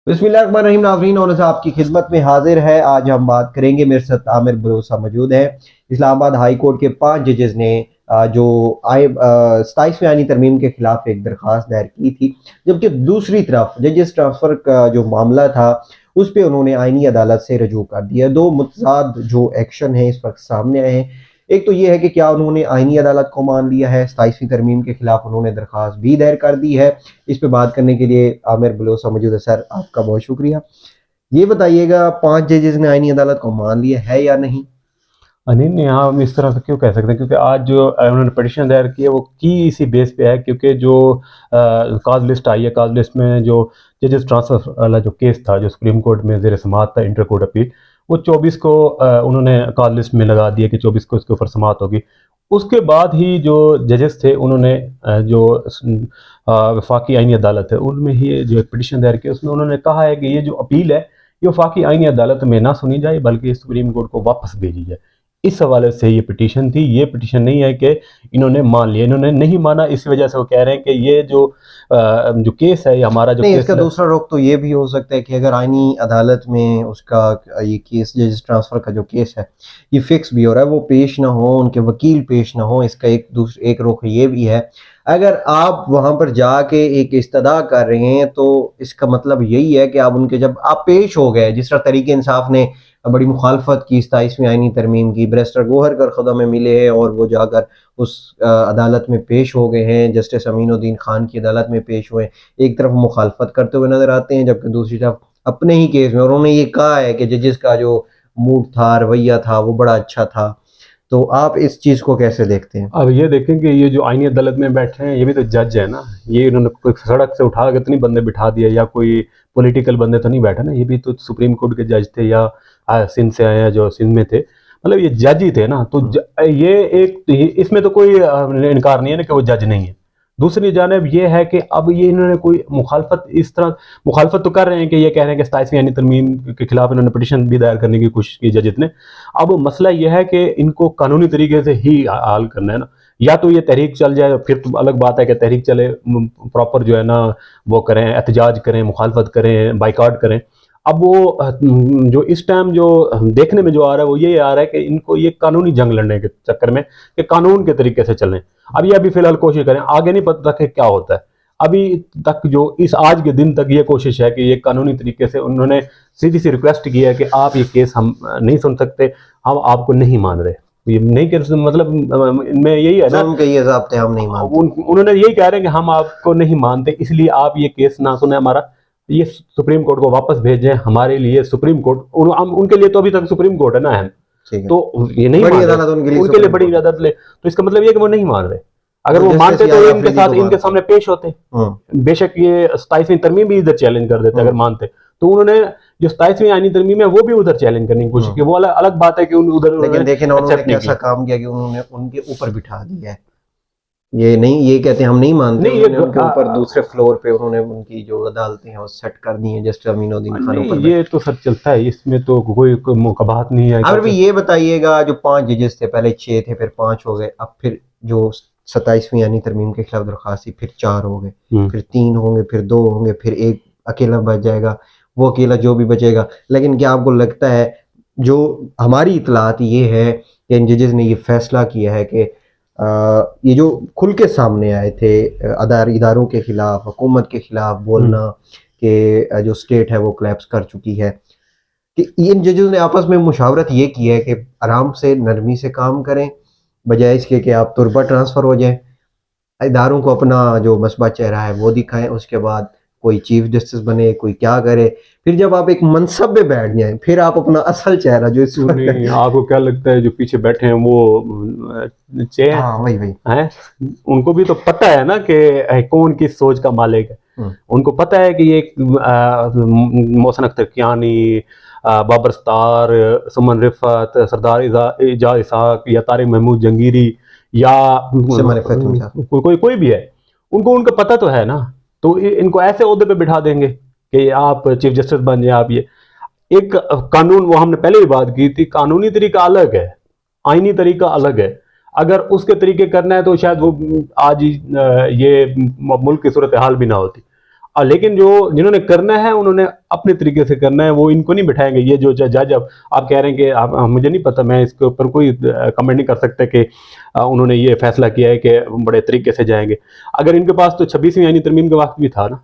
बिस्मिल्लाहिर्रहमानिर्रहीम नाज़रीन और आपकी खिदमत में हाजिर है। आज हम बात करेंगे, मेरे साथ आमिर भरोसा मौजूद है। इस्लामाबाद हाई कोर्ट के 5 जजेस ने जो 27वीं आईनी तरमीम के खिलाफ एक दरख्वास्त दायर की थी, जबकि दूसरी तरफ जजेस ट्रांसफ़र का जो मामला था उस पर उन्होंने आईनी अदालत से रजू कर दिया। दो मुतज़ाद जो एक्शन है इस वक्त सामने आए हैं। एक तो ये है कि क्या उन्होंने आईनी अदालत को मान लिया है, 27वीं तरमीम के खिलाफ उन्होंने दरख्वास्त भी दायर कर दी है। इस पे बात करने के लिए आमिर बलोचा मौजूद है। सर, आपका बहुत शुक्रिया। ये बताइएगा, 5 जजेस ने आईनी अदालत को मान लिया है या नहीं? नहीं नहीं, हाँ हम इस तरह से क्यों कह सकते हैं, क्योंकि आज जो उन्होंने पिटिशन दायर की है वो की इसी बेस पे है, क्योंकि जो काज लिस्ट आई है, काज लिस्ट में जो जजेस ट्रांसफर वाला जो केस था, जो सुप्रीम कोर्ट में जेर समाअत था, इंटर कोर्ट अपील, वो 24 को उन्होंने काज लिस्ट में लगा दिया कि 24 को इसके ऊपर समाअत होगी। उसके बाद ही जो जजेस थे उन्होंने जो वफाकी आईनी अदालत है उनमें ही जो एक पिटिशन दायर किया, उसमें उन्होंने कहा है कि ये जो अपील है ये वफाकी आईनी अदालत में ना सुनी जाए, बल्कि सुप्रीम कोर्ट को वापस भेजी जाए। इस हवाले से ये पिटीशन थी। ये पिटीशन नहीं है कि इन्होंने मान लिया, इन्होंने नहीं माना, इस वजह से वो कह रहे हैं कि ये जो केस है, ये हमारा जो नहीं, केस इसका है। दूसरा रुख तो ये भी हो सकता है कि अगर आईनी अदालत में उसका ये केस, जजेस ट्रांसफर का जो केस है, ये फिक्स भी हो रहा है, वो पेश ना हो, उनके वकील पेश ना हो, इसका एक रुख ये भी है। अगर आप वहां पर जाके एक इस्तदा कर रहे हैं तो इसका मतलब यही है कि आप उनके, जब आप पेश हो गए, जिस तरह तरीके इंसाफ ने बड़ी मुखालफत की 27वीं आईनी तरमीम की, बैरिस्टर गोहर करखदा में मिले हैं और वो जाकर उस अदालत में पेश हो गए हैं, जस्टिस अमीनुद्दीन खान की अदालत में पेश हुए। एक तरफ मुखालफत करते हुए नजर आते हैं, जबकि दूसरी तरफ अपने ही केस में उन्होंने ये कहा है कि जजेस का जो मूड था, रवैया था, वो बड़ा अच्छा था। तो आप इस चीज को कैसे देखते हैं? अब ये देखें कि ये जो आईनी अदालत में बैठे हैं ये भी तो जज है ना। ये इन्होंने कोई सड़क से उठा के तो नहीं बंदे बिठा दिया, या कोई पॉलिटिकल बंदे तो नहीं बैठे ना। ये भी तो सुप्रीम कोर्ट के जज थे, या सिंध से आए हैं जो सिंध में थे, मतलब ये जज ही थे ना। तो इसमें तो कोई इनकार नहीं है ना कि वो जज नहीं है। दूसरी जानब ये है कि अब ये इन्होंने कोई मुखालफत, इस तरह मुखालफत तो कर रहे हैं कि ये कह रहे हैं कि 27वीं यानी तरमीम के खिलाफ इन्होंने पिटिशन भी दायर करने की कोशिश की जज ने। अब मसला यह है कि इनको कानूनी तरीके से ही हल करना है ना। या तो ये तहरीक चल जाए, फिर तो अलग बात है कि तहरीक चले, प्रॉपर जो है ना वो करें, एहतजाज करें, मुखालफत करें, बाइकाट करें। अब वो जो इस टाइम जो देखने में जो आ रहा है वो ये आ रहा है कि इनको ये कानूनी जंग लड़ने के चक्कर में कि कानून के तरीके से चलें। अब ये अभी फिलहाल कोशिश करें, आगे नहीं पता कि क्या होता है। अभी तक जो इस आज के दिन तक ये कोशिश है कि ये कानूनी तरीके से, उन्होंने सीधी सी रिक्वेस्ट की है कि आप ये केस हम नहीं सुन सकते, हम आपको नहीं मान रहे। ये नहीं कर मतलब इनमें यही है ना, जुल्म के ये ज़ाब्ते हम नहीं मानते। उन्होंने यही कह रहे हैं कि हम आपको नहीं मानते, इसलिए आप ये केस ना सुने हमारा, ये सुप्रीम कोर्ट को वापस भेजें हमारे लिए। सुप्रीम कोर्ट उनके लिए तो अभी तक सुप्रीम कोर्ट है ना अहम। ठीक है। तो ये नहीं बड़ी मान रहे, अदालत उनके लिए उनके लिए सुप्रीम बड़ी कोर्ट है। अदालत ले, तो इसका मतलब ये है कि वो नहीं मान रहे। अगर वो वो जस्टिस मानते तो यार इनके अफरीदी साथ, को इनके मानते सामने हैं। पेश होते। बेशक ये 27वीं तरमीम भी इधर चैलेंज कर देते अगर मानते। तो उन्होंने जो 27वीं आईनी तरमीम है वो भी उधर चैलेंज करने की कोशिश की। वो अलग अलग बात है कि उधर लेकिन उन्होंने देखे ना, उन्होंने एक्सेप्ट नहीं कैसा किया। काम किया कि उन्होंने उनके ऊपर बिठा दिया है। ये नहीं, ये कहते हैं हम नहीं मानते, नहीं ये उन्होंने उनके ऊपर दूसरे फ्लोर पे उन्होंने उनकी जो अदालतें हैं वो सेट कर दी हैं, जस्टिस अमीनुद्दीन खान नहीं, ऊपर ये बैठे। तो सर चलता है, इसमें तो कोई मुकबात नहीं है अब भी क्योंकि ये बताइएगा, जो 5 जजेस थे, पहले 6 थे, फिर 5 हो गए, अब फिर जो 27वीं यानी तरमीम के खिलाफ दरखास्त थी, फिर 4 हो गए, फिर 3 होंगे, फिर 2 होंगे, फिर एक अकेला बच जाएगा। वो अकेला जो भी बचेगा। लेकिन क्या आपको लगता है, जो हमारी इतलात ये है कि इन जजेस ने ये फैसला किया है कि ये जो खुल के सामने आए थे इदारों के खिलाफ, हुकूमत के खिलाफ बोलना कि जो स्टेट है वो कोलैप्स कर चुकी है, कि इन जजेस ने आपस में मुशावरत ये की है कि आराम से, नरमी से काम करें, बजाय इसके कि आप तुरबा ट्रांसफ़र हो जाएं, इदारों को अपना जो मस्बा चेहरा है वो दिखाएं, उसके बाद कोई चीफ जस्टिस बने, कोई क्या करे, फिर जब आप एक मनसब पे बैठ जाएं, फिर आप अपना असल चेहरा जो इस क्यों वक्त नहीं, आपको क्या लगता है जो पीछे बैठे हैं वो चेयर हाँ, वही वही। हैं? उनको भी तो पता है ना कि कौन किस सोच का मालिक है। उनको पता है कि ये मोहसिन अख्तर कियानी, बाबर स्तार, सुमन रिफत, सरदार एजाज इसहाक, या तारिक महमूद जंगीरी, या सिमर फतमी साहब। कोई भी है, उनको उनका पता तो है ना। तो इनको ऐसे ओहदे पे बिठा देंगे कि आप चीफ जस्टिस बन जाए। आप ये एक कानून, वो हमने पहले भी बात की थी, कानूनी तरीका अलग है, आईनी तरीका अलग है। अगर उसके तरीके करना है तो शायद वो आज ही ये मुल्क की सूरत हाल भी ना होती। लेकिन जो जिन्होंने करना है उन्होंने अपने तरीके से करना है, वो इनको नहीं बिठाएंगे। ये जो जज अब आप कह रहे हैं कि मुझे नहीं पता, मैं इसके ऊपर कोई कमेंट नहीं कर सकता कि उन्होंने ये फैसला किया है कि बड़े तरीके से जाएंगे। अगर इनके पास तो 26वीं आईनी तरमीम के वक्त भी था ना,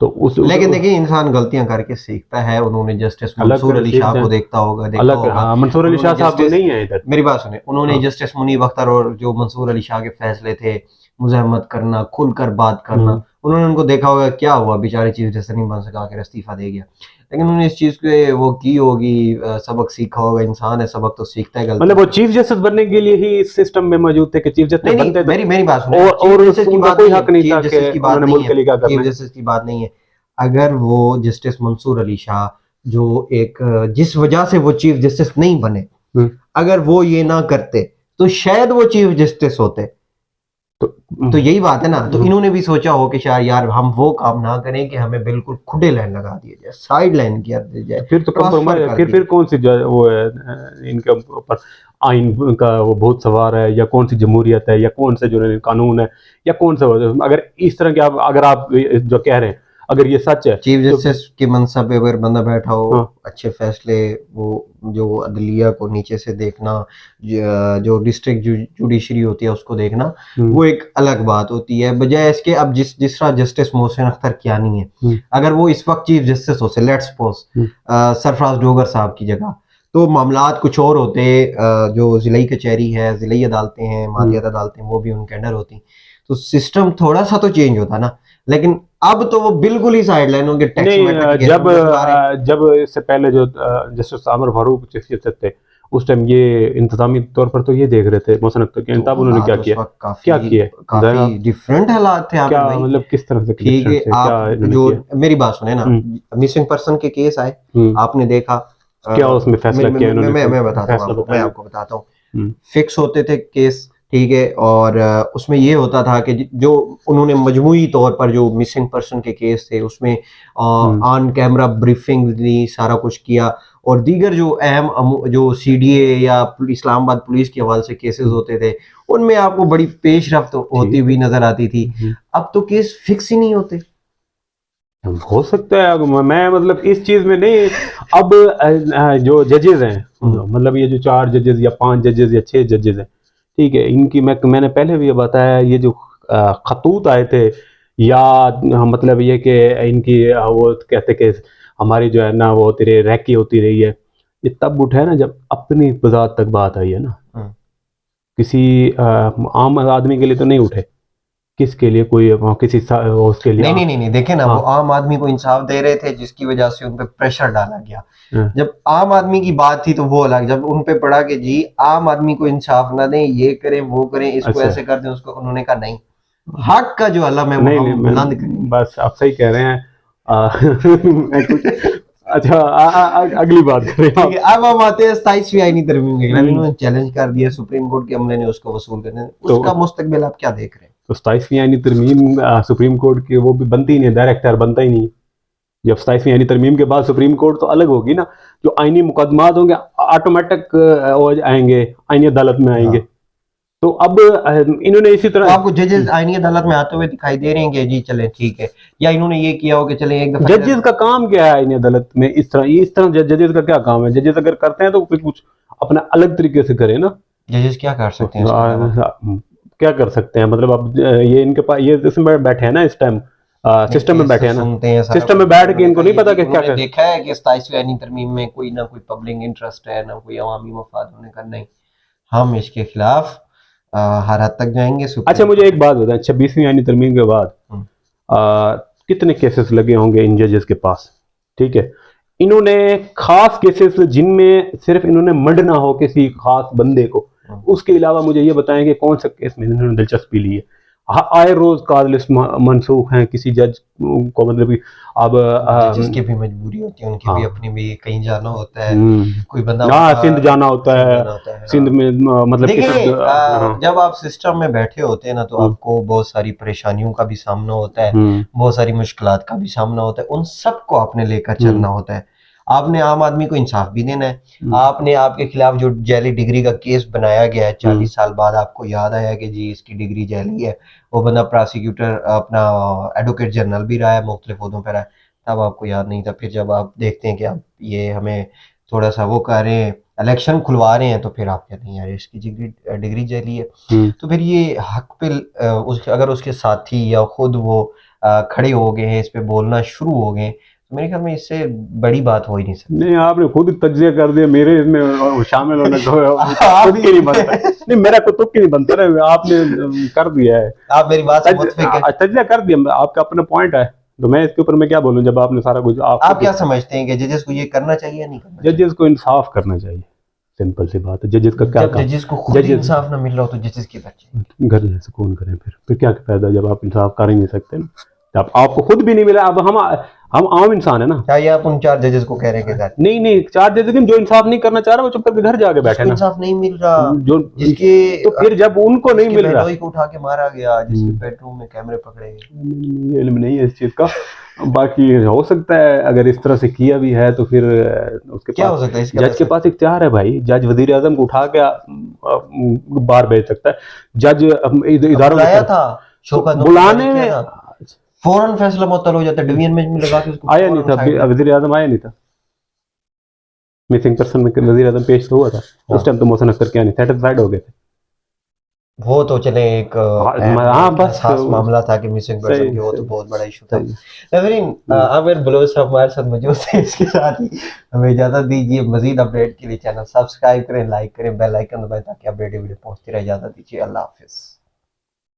तो लेकिन देखिए इंसान गलतियां करके सीखता है। उन्होंने जस्टिस मंसूर अली शाह को देखा होगा। हाँ, मंसूर अली शाह साहब नहीं है इधर। मेरी बात सुने, उन्होंने जस्टिस मुनीब अख्तर और जो मंसूर अली शाह के फैसले थे, मुज़ाहमत करना, खुलकर बात करना, उन्होंने उनको देखा होगा क्या हुआ, बेचारे चीफ जस्टिस नहीं बन सका, आकर इस्तीफा दे गया। लेकिन उन्होंने इस चीज के वो की होगी, सबक सीखा होगा। इंसान है, सबक तो सीखता है गलती। मतलब वो चीफ जस्टिस बनने के लिए ही इस सिस्टम में मौजूद थे कि चीफ जस्टिस बनते थे। मेरी बात सुनो, और उनका कोई हक नहीं था कि उन्होंने मुल्क के लिए क्या करना। चीफ जस्टिस की बात नहीं है। अगर वो जस्टिस मंसूर अली शाह जो एक जिस वजह से वो चीफ जस्टिस नहीं बने, अगर वो ये ना करते तो शायद वो चीफ जस्टिस होते। तो यही बात है ना। तो इन्होंने भी सोचा हो कि शायद यार हम वो काम ना करें कि हमें बिल्कुल खुदे लाइन लगा दिया जाए, साइड लाइन किया जाए, फिर तो कंप्रोमाइज, फिर कौन सी वो है इनके ऊपर आइन का वो बहुत सवार है, या कौन सी जमहूरियत है, या कौन से जो कानून है, या कौन सा। अगर इस तरह के अगर आप जो कह रहे हैं अगर ये सच है, चीफ जस्टिस के मनसब पे अगर बंदा बैठा हो, अच्छे फैसले, वो जो अदलिया को नीचे से देखना, जो डिस्ट्रिक्ट जुडिशरी होती है उसको देखना, वो एक अलग बात होती है। बजाय इसके अब जिस तरह जस्टिस मोहसिन अख्तर कियानी है, अगर वो इस वक्त चीफ जस्टिस होते, लेट्स सपोज सरफराज डोगर साहब की जगह, तो मामलात कुछ और होते। जो जिलाई कचहरी है, जिलाई अदालतें हैं, मालियात अदालतें, वो भी उनके अंडर होती। तो सिस्टम थोड़ा सा तो चेंज होता ना। लेकिन अब तो वो बिल्कुल ही साइडलाइन होंगे। जब इससे पहले जो justice Aamir Farooq chief justice थे, उस टाइम ये इंतजामी तौर पर तो ये देख रहे थे मोहसिन अख्तर के, तब उन्होंने क्या किया, काफी डिफरेंट हालात थे। क्या मतलब किस तरह से? ठीक है, आप जो मेरी बात सुने ना, मिसिंग पर्सन के केस आए, आपने देखा क्या उसमें फैसला किया इन्होंने? मैं बताता हूँ, मैं आपको बताता हूँ। फिक्स होते थे केस, ठीक है, और उसमें ये होता था कि जो उन्होंने मजमूई तौर पर जो मिसिंग पर्सन के केस थे उसमें ऑन कैमरा ब्रीफिंग दी, सारा कुछ किया। और दीगर जो अहम जो सीडीए या इस्लामाबाद पुलिस के हवाले से केसेस होते थे, उनमें आपको बड़ी पेशरफ्त होती हुई नजर आती थी। अब तो केस फिक्स ही नहीं होते। हो सकता है, मैं मतलब इस चीज में नहीं। अब जो जजेस हैं, मतलब ये जो 4 जजेस या 5 जजेस या 6 जजेस हैं, ठीक है, इनकी मैंने पहले भी ये बताया, ये जो खतूत आए थे, या मतलब ये कि इनकी वो कहते कि हमारी जो है ना वो तेरे रैकी होती रही है, ये तब उठा है ना जब अपनी वजात तक बात आई है ना। किसी आम आदमी के लिए तो नहीं उठे, किसके लिए, कोई किसी उसके लिए नहीं देखे ना। वो आम आदमी को इंसाफ दे रहे थे, जिसकी वजह से उन पे प्रेशर डाला गया। जब आम आदमी की बात थी तो वो अलग, जब उन पे पड़ा कि जी आम आदमी को इंसाफ ना दें, ये करें वो करें, इसको ऐसे कर दें, उसको, उन्होंने कहा नहीं, हक का जो अलम है वो हम बुलंद करें। बस आप सही कह रहे हैं। अच्छा, अगली बात करें। ठीक है, अब हम आते हैं 27वीं आईनी तरमीम के खिलाफ। इन्होंने चैलेंज कर दिया सुप्रीम कोर्ट के अमले ने उसको वसूल करने, उसका मुस्तकबिल आप क्या देख रहे हैं? तो 27वीं आईनी तरमीम सुप्रीम कोर्ट की वो भी बनती ही नहीं, डायरेक्टर बनता ही नहीं। जब 27वीं आईनी तरमीम के बाद सुप्रीम कोर्ट तो अलग होगी ना, जो आईनी मुकदमात होंगे ऑटोमेटिक आएंगे, आईनी अदालत में आएंगे। तो अब इन्होंने इसी तरह, तो आपको जजेस आईनी अदालत में आते हुए दिखाई दे रहे हैं कि जी चले ठीक है, या इन्होंने ये किया हो कि चले एक दफा? जजेस का काम क्या है आईनी अदालत में? इस तरह जजेस का क्या काम है? जजेस अगर करते हैं तो कुछ अपना अलग तरीके से करें ना। जजेस क्या कर सकते हैं? क्या कर सकते हैं मतलब अब ये इनके पास, ये इसमें बैठे हैं ना इस टाइम, सिस्टम में बैठे हैं ना, सिस्टम में बैठ के इनको नहीं पता कि क्या देखा है कि 27वीं आईनी तरमीम में कोई ना कोई पब्लिक इंटरेस्ट है, ना कोई अवामी मफाद होने का। नहीं, हम इसके खिलाफ हर हद तक जाएंगे। अच्छा, मुझे एक बात बताएं, 26वीं आईनी तरमीम के बाद कितने केसेस लगे होंगे इन जजेस के पास? ठीक है, इन्होंने खास केसेस जिनमें सिर्फ इन्होंने मंडना हो किसी खास बंदे को, उसके अलावा मुझे ये बताएं कि कौन सा केस में इन्होंने दिलचस्पी ली है? आए रोज कॉल लिस्ट मनसूख हैं किसी जज को, मतलब अब जिसकी भी मजबूरी होती है, उनकी भी अपनी भी कहीं जाना होता है, कोई बंदा सिंध जाना होता है, सिंध में मतलब जब आप सिस्टम में बैठे होते हैं ना, तो आपको बहुत सारी परेशानियों का भी सामना होता है, बहुत सारी मुश्किलात का भी सामना होता है। उन सबको आपने लेकर चलना होता है। आपने आम आदमी को इंसाफ भी देना है। आपने आपके खिलाफ जो जाली डिग्री का केस बनाया गया है 40 साल बाद, आपको याद आया कि जी इसकी डिग्री जाली है, वो बंदा प्रोसिक्यूटर अपना एडवोकेट जनरल भी रहा है, मुख्तलिफ ओहदों पर है, तब आपको याद नहीं था। फिर जब आप देखते हैं कि आप ये हमें थोड़ा सा वो कर रहे हैं, इलेक्शन खुलवा रहे हैं, तो फिर आप कहते हैं यार इसकी डिग्री जाली है। तो फिर ये हक पे अगर उसके साथी या खुद वो खड़े हो गए हैं, इस पे बोलना शुरू हो गए, तो मेरे ख्याल में इससे बड़ी बात हो ही नहीं सकती। नहीं, आपने खुद तज्जिया कर दिया, मेरे इसमें शामिल होने को तुक ही नहीं बनता। नहीं, मेरा कोई तुक ही नहीं बनता ना, आपने कर दिया है। आप मेरी बात से मुत्तफिक हैं? तज्जिया कर दिया, आपका अपना पॉइंट है, तो मैं इसके ऊपर मैं क्या बोलूं जब आपने सारा कुछ। आप क्या समझते हैं कि जजेस को ये करना चाहिए या नहीं करना चाहिए? जजेस को इंसाफ करना चाहिए, सिंपल सी बात है। जजेस का क्या जब जजेस को खुद ही इंसाफ ना मिल रहा हो तो जजेस की बच्चे घर जैसे कौन करें? फिर क्या फायदा जब आप इंसाफ कर ही नहीं सकते ना, जब आपको खुद भी नहीं मिला। अब हम आम इंसान है ना। क्या ये आप उन 4 जजेस को कह रहे हैं कि नहीं 4 जजेस जो इंसाफ नहीं करना चाह रहा वो चुप करके घर जाके बैठे ना। इंसाफ नहीं मिल रहा, जो जिसके तो फिर जब उनको नहीं मिल रहा, को उठा के मारा गया, जिसके बेडरूम में कैमरे पकड़े गए, इल्म नहीं है इस चीज का। बाकी हो सकता है अगर इस तरह से किया भी है तो फिर उसके क्या पास हो सकता है? जज के पास इख्तियार है भाई। जज वजीर आजम को उठा के बाहर भेज सकता है। जज इदारों था बुलाने में फौरन फैसला मुअत्तल हो जाता है, डिवीजन में लगा के उसको आया नहीं था, वजीर आजम आया नहीं था, मिसिंग पर्सन में वजीर आजम पेश तो हुआ था उस टाइम, तो मोहसिन अख्तर क्या नहीं सेटिस्फाइड हो गए थे। वो तो चले एक बस खास मामला था कि मिसिंग पर्सन की, वो तो बहुत बड़ा इशू था। नजरीन, आमिर बलोच साहब हमारे साथ मौजूद थे। इसके साथ ही हमें इजाजत दीजिए। मजीद अपडेट के लिए चैनल सब्सक्राइब करें, लाइक करें, बेल आइकन दबाएं ताकि अपडेट वीडियो पहुंचती रहे। इजाजत दीजिए, अल्लाह हाफिज।